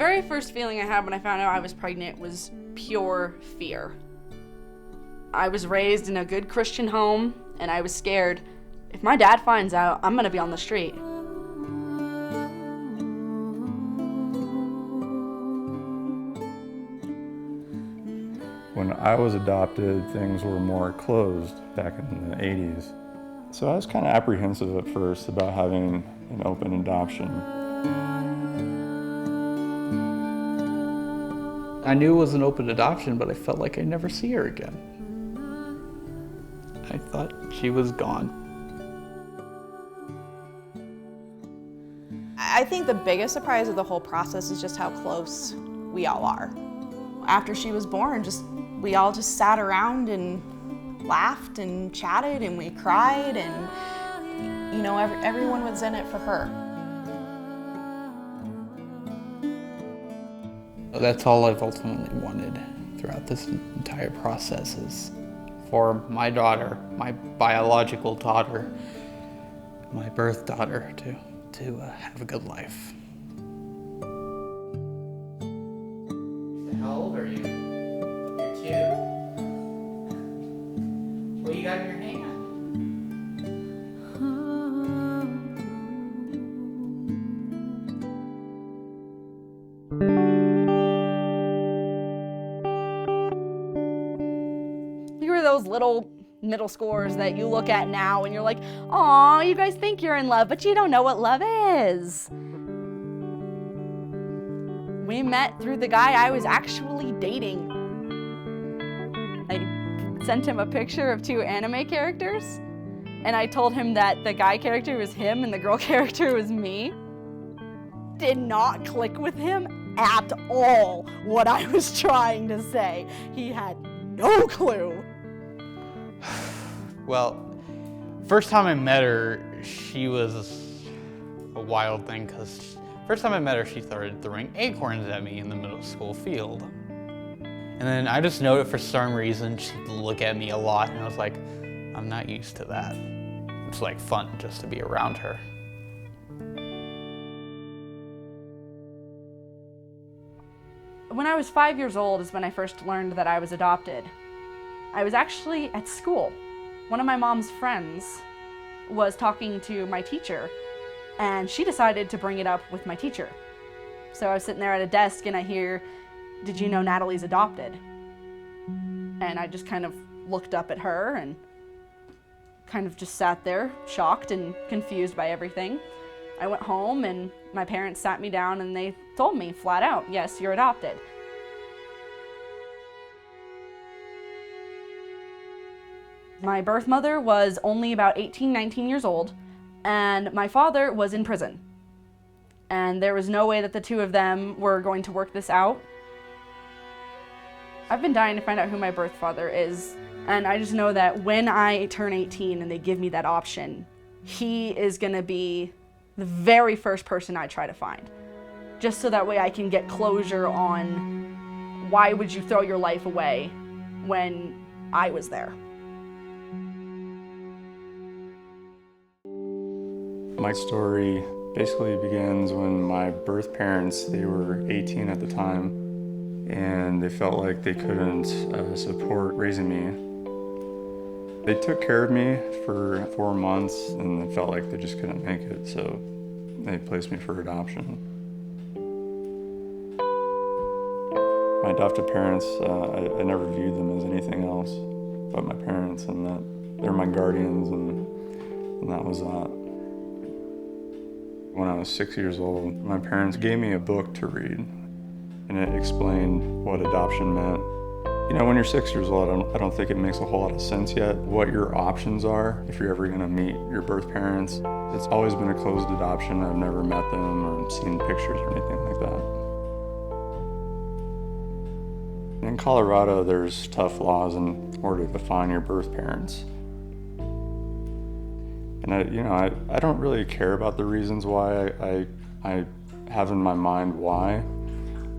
very first feeling I had when I found out I was pregnant was pure fear. I was raised in a good Christian home, and I was scared. If my dad finds out, I'm gonna be on the street. When I was adopted, things were more closed back in the 80s. So I was kind of apprehensive at first about having an open adoption. I knew it was an open adoption, but I felt like I'd never see her again. I thought she was gone. I think the biggest surprise of the whole process is just how close we all are. After she was born, we all just sat around and laughed and chatted and we cried, and you know, everyone was in it for her. That's all I've ultimately wanted throughout this entire process, is for my daughter, my biological daughter, my birth daughter, to have a good life. How old are you? You're 2? What do you got in your hand? Those little middle schoolers that you look at now and you're like, aw, you guys think you're in love, but you don't know what love is. We met through the guy I was actually dating. I sent him a picture of 2 anime characters, and I told him that the guy character was him and the girl character was me. Did not click with him at all what I was trying to say. He had no clue. Well, first time I met her, she was a wild thing, because first time I met her, she started throwing acorns at me in the middle school field. And then I just noticed for some reason she'd look at me a lot, and I was like, I'm not used to that. It's like fun just to be around her. When I was 5 years old is when I first learned that I was adopted. I was actually at school. One of my mom's friends was talking to my teacher, and she decided to bring it up with my teacher. So I was sitting there at a desk and I hear, "Did you know Natalie's adopted?" And I just kind of looked up at her and kind of just sat there, shocked and confused by everything. I went home and my parents sat me down and they told me flat out, "Yes, you're adopted." My birth mother was only about 18, 19 years old, and my father was in prison. And there was no way that the 2 of them were going to work this out. I've been dying to find out who my birth father is, and I just know that when I turn 18 and they give me that option, he is gonna be the very first person I try to find. Just so that way I can get closure on why would you throw your life away when I was there. My story basically begins when my birth parents, they were 18 at the time, and they felt like they couldn't support raising me. They took care of me for 4 months and they felt like they just couldn't make it, so they placed me for adoption. My adopted parents, I never viewed them as anything else but my parents, and that they're my guardians, and that was that. When I was 6 years old, my parents gave me a book to read, and it explained what adoption meant. You know, when you're 6 years old, I don't think it makes a whole lot of sense yet what your options are if you're ever gonna meet your birth parents. It's always been a closed adoption. I've never met them or seen pictures or anything like that. In Colorado, there's tough laws in order to find your birth parents. And I don't really care about the reasons why. I have in my mind why.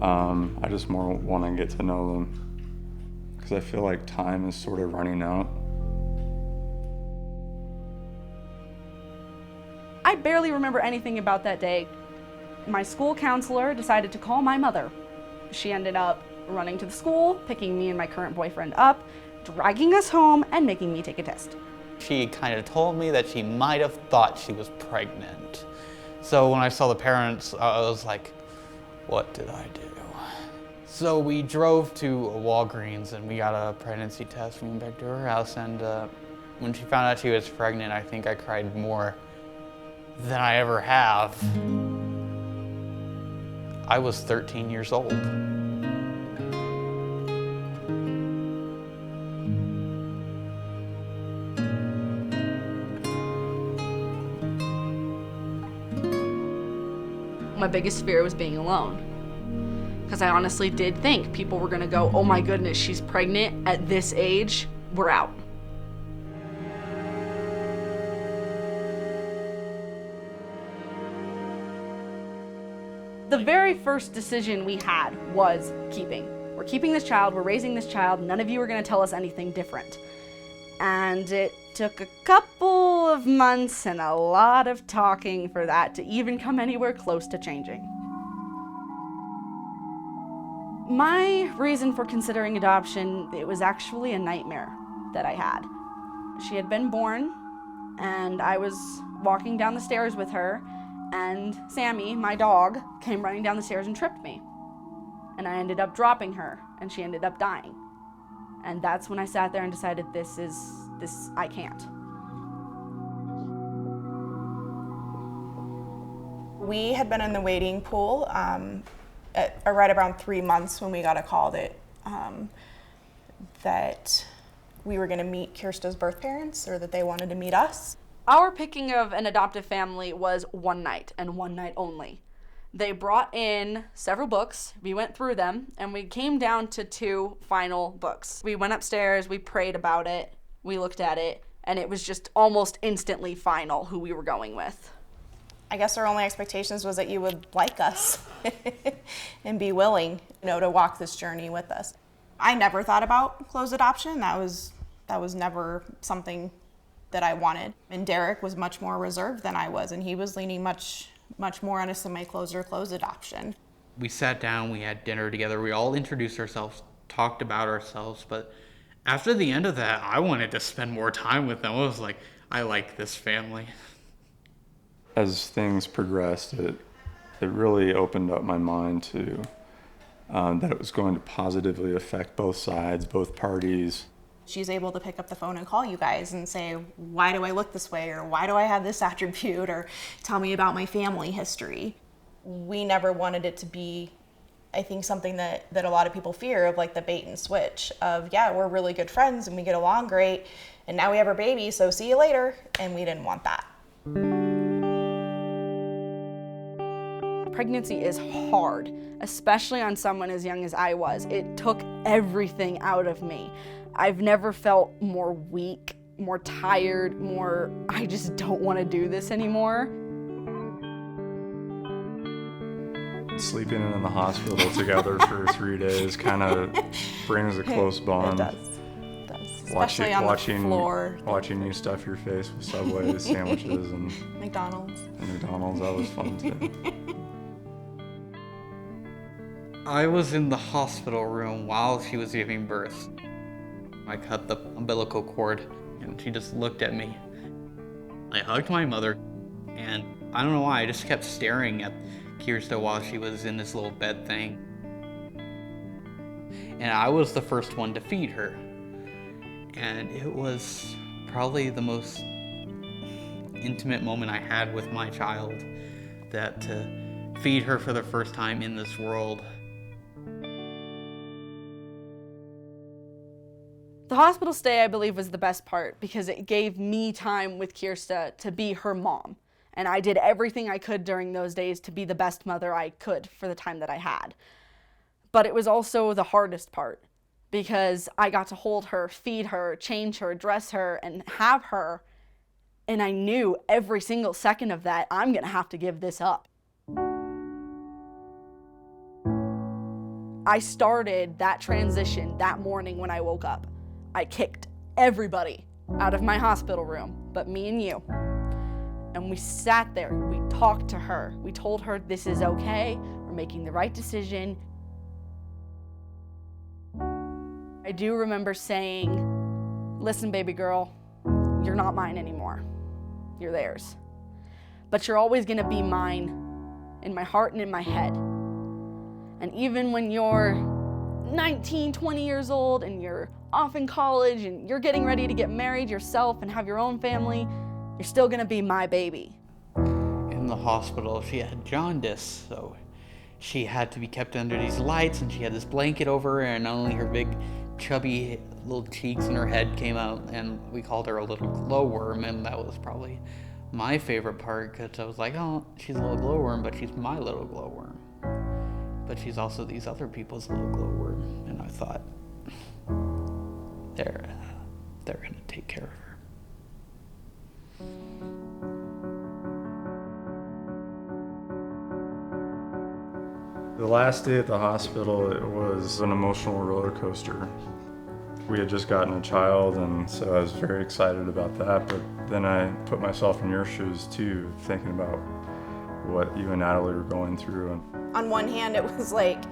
I just more want to get to know them, because I feel like time is sort of running out. I barely remember anything about that day. My school counselor decided to call my mother. She ended up running to the school, picking me and my current boyfriend up, dragging us home, and making me take a test. She kind of told me that she might have thought she was pregnant. So when I saw the parents, I was like, what did I do? So we drove to a Walgreens and we got a pregnancy test. We went back to her house, and when she found out she was pregnant, I think I cried more than I ever have. I was 13 years old. My biggest fear was being alone. Because I honestly did think people were gonna go, oh my goodness, she's pregnant at this age, we're out. The very first decision we had was keeping. We're keeping this child, we're raising this child, none of you are gonna tell us anything different. And it took a couple of months and a lot of talking for that to even come anywhere close to changing. My reason for considering adoption, it was actually a nightmare that I had. She had been born, and I was walking down the stairs with her, and Sammy, my dog, came running down the stairs and tripped me. And I ended up dropping her, and she ended up dying. And that's when I sat there and decided I can't. We had been in the waiting pool right around 3 months when we got a call that we were going to meet Kirsta's birth parents, or that they wanted to meet us. Our picking of an adoptive family was one night and one night only. They brought in several books, we went through them, and we came down to 2 final books. We went upstairs, we prayed about it, we looked at it, and it was just almost instantly final who we were going with. I guess our only expectations was that you would like us and be willing, to walk this journey with us. I never thought about closed adoption. That was never something that I wanted. And Derek was much more reserved than I was, and he was leaning much more on a semi-closed or closed adoption. We sat down, we had dinner together, we all introduced ourselves, talked about ourselves, but after the end of that, I wanted to spend more time with them. I was like, I like this family. As things progressed, it really opened up my mind to that it was going to positively affect both sides, both parties. She's able to pick up the phone and call you guys and say, why do I look this way? Or why do I have this attribute? Or tell me about my family history. We never wanted it to be, I think, something that a lot of people fear of, like the bait and switch of, yeah, we're really good friends and we get along great, and now we have our baby, so see you later. And we didn't want that. Pregnancy is hard, especially on someone as young as I was. It took everything out of me. I've never felt more weak, more tired, I just don't want to do this anymore. Sleeping in the hospital together for 3 days kind of brings a close bond. It does. Especially on the floor. Watching you stuff your face with Subway sandwiches and McDonald's. That was fun too. I was in the hospital room while she was giving birth. I cut the umbilical cord and she just looked at me. I hugged my mother, and I don't know why, I just kept staring at Kirsta while she was in this little bed thing. And I was the first one to feed her. And it was probably the most intimate moment I had with my child, that to feed her for the first time in this world. The hospital stay, I believe, was the best part because it gave me time with Kirsta to be her mom. And I did everything I could during those days to be the best mother I could for the time that I had. But it was also the hardest part because I got to hold her, feed her, change her, dress her, and have her. And I knew every single second of that, I'm gonna have to give this up. I started that transition that morning when I woke up. I kicked everybody out of my hospital room, but me and you. And we sat there, we talked to her. We told her, this is okay, we're making the right decision. I do remember saying, listen, baby girl, you're not mine anymore. You're theirs. But you're always gonna be mine in my heart and in my head. And even when you're 19, 20 years old and you're off in college and you're getting ready to get married yourself and have your own family, you're still gonna be my baby. In the hospital, she had jaundice, so she had to be kept under these lights, and she had this blanket over her, and only her big, chubby little cheeks and her head came out, and we called her a little glowworm, and that was probably my favorite part, because I was like, oh, she's a little glowworm, but she's my little glowworm. But she's also these other people's little glowworm, and I thought, they're gonna take care of her. The last day at the hospital, it was an emotional roller coaster. We had just gotten a child, and so I was very excited about that, but then I put myself in your shoes too, thinking about what you and Natalie were going through. On one hand, it was like,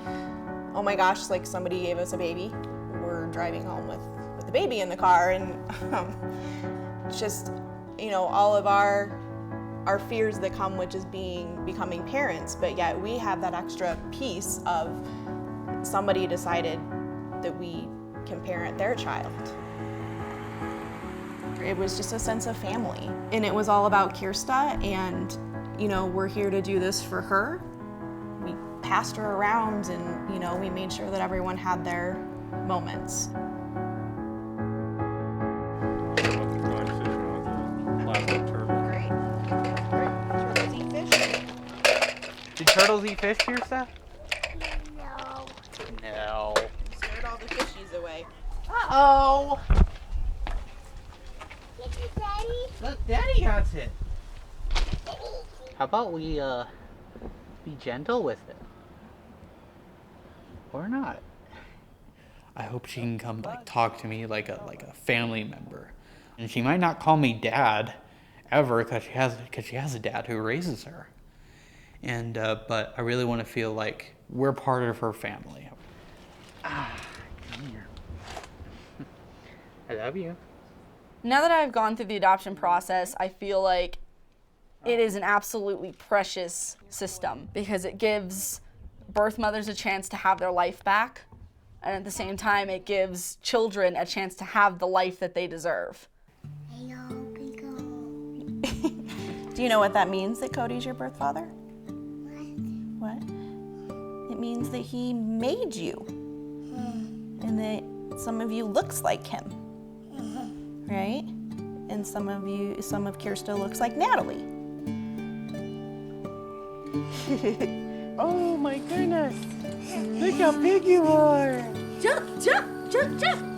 oh my gosh, like somebody gave us a baby. We're driving home with the baby in the car, and just, you know, all of our fears that come with just becoming parents, but yet we have that extra piece of somebody decided that we can parent their child. It was just a sense of family, and it was all about Kirsta, and you know, we're here to do this for her. We passed her around, and you know, we made sure that everyone had their moments. Did turtles eat fish, Kirsta? No. No. Scared all the fishies away. Uh-oh. Look at Daddy. Look, Daddy got it. How about we, be gentle with it? Or not? I hope she can come, like, talk to me like a family member. And she might not call me Dad ever, because she has a dad who raises her. And, but I really want to feel like we're part of her family. Ah, come here. I love you. Now that I've gone through the adoption process, I feel like it is an absolutely precious system because it gives birth mothers a chance to have their life back, and at the same time, it gives children a chance to have the life that they deserve. Do you know what that means, that Cody's your birth father? What? It means that he made you, and that some of you looks like him, right? And some of Kirsta looks like Natalie. Oh my goodness! Look how big you are! Jump, jump, jump, jump!